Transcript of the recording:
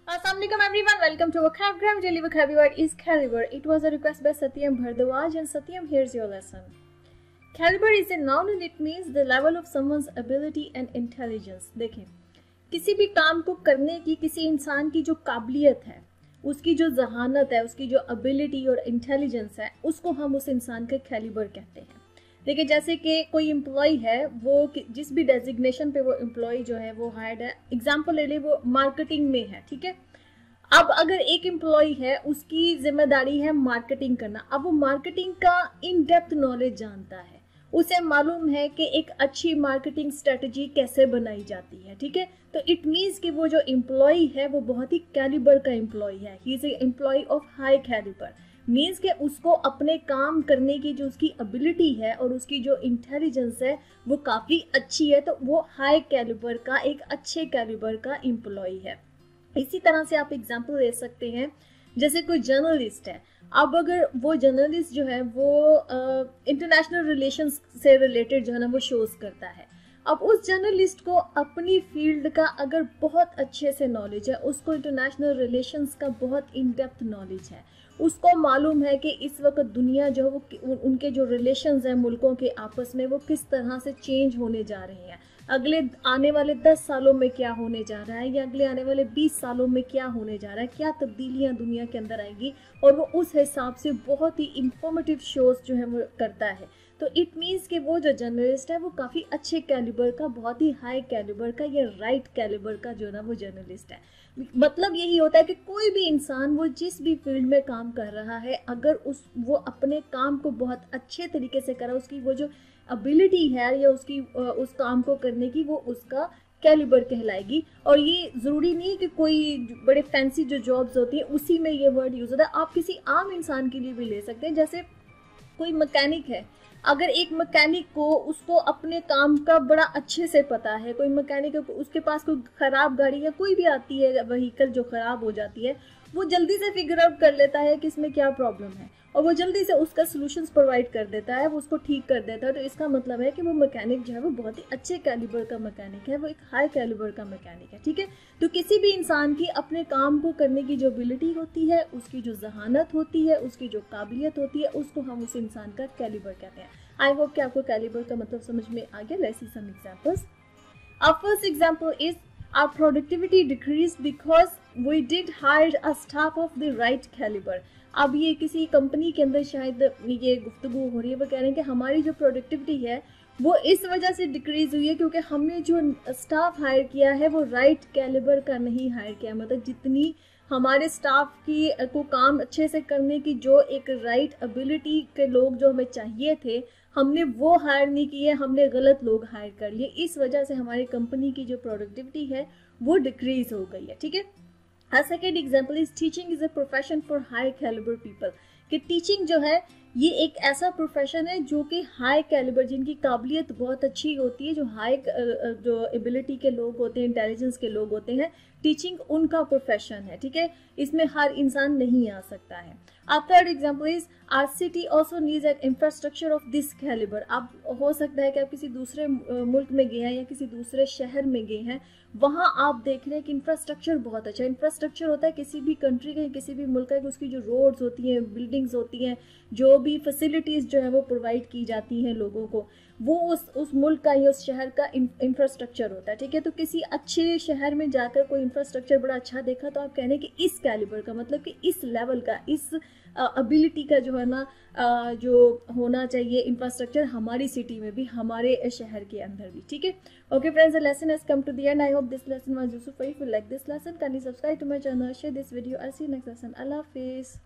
Assalamualaikum everyone, welcome to Vocabgram Daily Vocabulary is caliber. It was a request by Satyam Bhardwaj and Satyam, here's your lesson. Caliber is a noun and it means the level of someone's ability and intelligence. देखें, किसी भी काम को करने की किसी इंसान की जो काबिलियत है, उसकी जो जहानत है, उसकी जो एबिलिटी और इंटेलिजेंस है, उसको हम उस इंसान का कैलिबर कहते हैं। देखिए, जैसे कि कोई एम्प्लॉय है, वो जिस भी डेजिग्नेशन पे वो एम्प्लॉय जो है वो हायर्ड है, एग्जांपल ले ले, वो मार्केटिंग में है, ठीक है। अब अगर एक एम्प्लॉय है, उसकी जिम्मेदारी है मार्केटिंग करना। अब वो मार्केटिंग का इन डेप्थ नॉलेज जानता है, उसे मालूम है कि एक अच्छी मार्केटिंग स्ट्रेटजी कैसे बनाई जाती है, ठीक है। तो इट मीन्स कि वो जो एम्प्लॉय है वो बहुत ही कैलिबर का एम्प्लॉय है। He is a employee of high calibre, means के उसको अपने काम करने की जो उसकी एबिलिटी है और उसकी जो इंटेलिजेंस है वो काफ़ी अच्छी है, तो वो हाई कैलिबर का, एक अच्छे कैलिबर का एम्प्लॉय है। इसी तरह से आप एग्जाम्पल ले सकते हैं, जैसे कोई जर्नलिस्ट है। अब अगर वो जर्नलिस्ट जो है वो इंटरनेशनल रिलेशंस से रिलेटेड जो है ना वो शोज करता है। अब उस जर्नलिस्ट को अपनी फील्ड का अगर बहुत अच्छे से नॉलेज है, उसको इंटरनेशनल रिलेशंस का बहुत इन डेप्थ नॉलेज है, उसको मालूम है कि इस वक्त दुनिया जो है वो उनके जो रिलेशंस हैं मुल्कों के आपस में वो किस तरह से चेंज होने जा रहे हैं, अगले आने वाले 10 सालों में क्या होने जा रहा है या अगले आने वाले 20 सालों में क्या होने जा रहा है, क्या तब्दीलियां दुनिया के अंदर आएगी, और वो उस हिसाब से बहुत ही इंफॉर्मेटिव शोज जो है वो करता है। तो इट मीन्स कि वो जो जर्नलिस्ट है वो काफ़ी अच्छे कैलिबर का, बहुत ही हाई कैलिबर का या राइट कैलिबर का जो ना वो जर्नलिस्ट है। मतलब यही होता है कि कोई भी इंसान वो जिस भी फील्ड में काम कर रहा है, अगर वो अपने काम को बहुत अच्छे तरीके से करा, उसकी वो जो एबिलिटी है या उसकी उस काम को करने की, वो उसका कैलिबर कहलाएगी। और ये ज़रूरी नहीं कि कोई बड़े फैंसी जो जॉब्स होती हैं उसी में ये वर्ड यूज़ होता है, आप किसी आम इंसान के लिए भी ले सकते हैं। जैसे कोई मैकेनिक है, अगर एक मैकेनिक को उसको अपने काम का बड़ा अच्छे से पता है, कोई मैकेनिक उसके पास कोई ख़राब गाड़ी या कोई भी आती है व्हीकल जो ख़राब हो जाती है, वो जल्दी से फिगर आउट कर लेता है कि इसमें क्या प्रॉब्लम है और वो जल्दी से उसका सॉल्यूशंस प्रोवाइड कर देता है, वो उसको ठीक कर देता है। तो इसका मतलब है कि वो मैकेनिक जो है वो बहुत ही अच्छे कैलिबर का मैकेनिक है, वो एक हाई कैलिबर का मैकेनिक है, ठीक है। तो किसी भी इंसान की अपने काम को करने की जो एबिलिटी होती है, उसकी जो जहानत होती है, उसकी जो काबिलियत होती है, उसको हम उस इंसान का कैलिबर कहते हैं। आई होप कि आपको कैलिबर का मतलब समझ में आ गया। Let's see some examples. Our first example is our productivity decreased because we did hire a staff of the right caliber. अब ये किसी कंपनी के अंदर शायद ये गुफ्तगू हो रही है, वो कह रहे हैं कि हमारी जो प्रोडक्टिविटी है वो इस वजह से डिक्रीज हुई है क्योंकि हमने जो स्टाफ हायर किया है वो राइट कैलिबर का नहीं हायर किया। मतलब जितनी हमारे स्टाफ की को काम अच्छे से करने की जो एक राइट एबिलिटी के लोग जो हमें चाहिए थे, हमने वो हायर नहीं किए, हमने गलत लोग हायर कर लिए। इस वजह से हमारी कंपनी की जो प्रोडक्टिविटी है वो डिक्रीज हो गई है, ठीक है। A second example is teaching is a profession for high caliber people. कि टीचिंग जो है ये एक ऐसा प्रोफेशन है जो कि हाई कैलिबर, जिनकी काबिलियत बहुत अच्छी होती है, जो हाई जो एबिलिटी के लोग होते हैं, इंटेलिजेंस के लोग होते हैं, टीचिंग उनका प्रोफेशन है, ठीक है। इसमें हर इंसान नहीं आ सकता है। A third example is our city also needs an infrastructure of this caliber. अब हो सकता है कि आप किसी दूसरे मुल्क में गए हैं या किसी दूसरे शहर में गए हैं, वहाँ आप देख रहे हैं कि इंफ्रास्ट्रक्चर बहुत अच्छा। इंफ्रास्ट्रक्चर होता है किसी भी कंट्री का, किसी भी मुल्क का, उसकी जो रोड्स होती हैं, बिल्डिंग्स होती हैं, जो भी फैसिलिटीज़ जो है वो प्रोवाइड की जाती हैं लोगों को, वो उस मुल्क का या उस शहर का इंफ्रास्ट्रक्चर होता है, ठीक है। तो किसी अच्छे शहर में जाकर कोई इंफ्रास्ट्रक्चर बड़ा अच्छा देखा तो आप कह रहे हैं कि इस कैलिबर का, मतलब कि इस लेवल का, इस एबिलिटी का जो है ना जो होना चाहिए इंफ्रास्ट्रक्चर हमारी सिटी में भी, हमारे शहर के अंदर भी, ठीक है। Okay friends, the lesson has come to the end. I hope this lesson was useful for you. If you like this lesson, kindly subscribe to my channel, share this video. I'll see you next lesson. Allah Hafiz.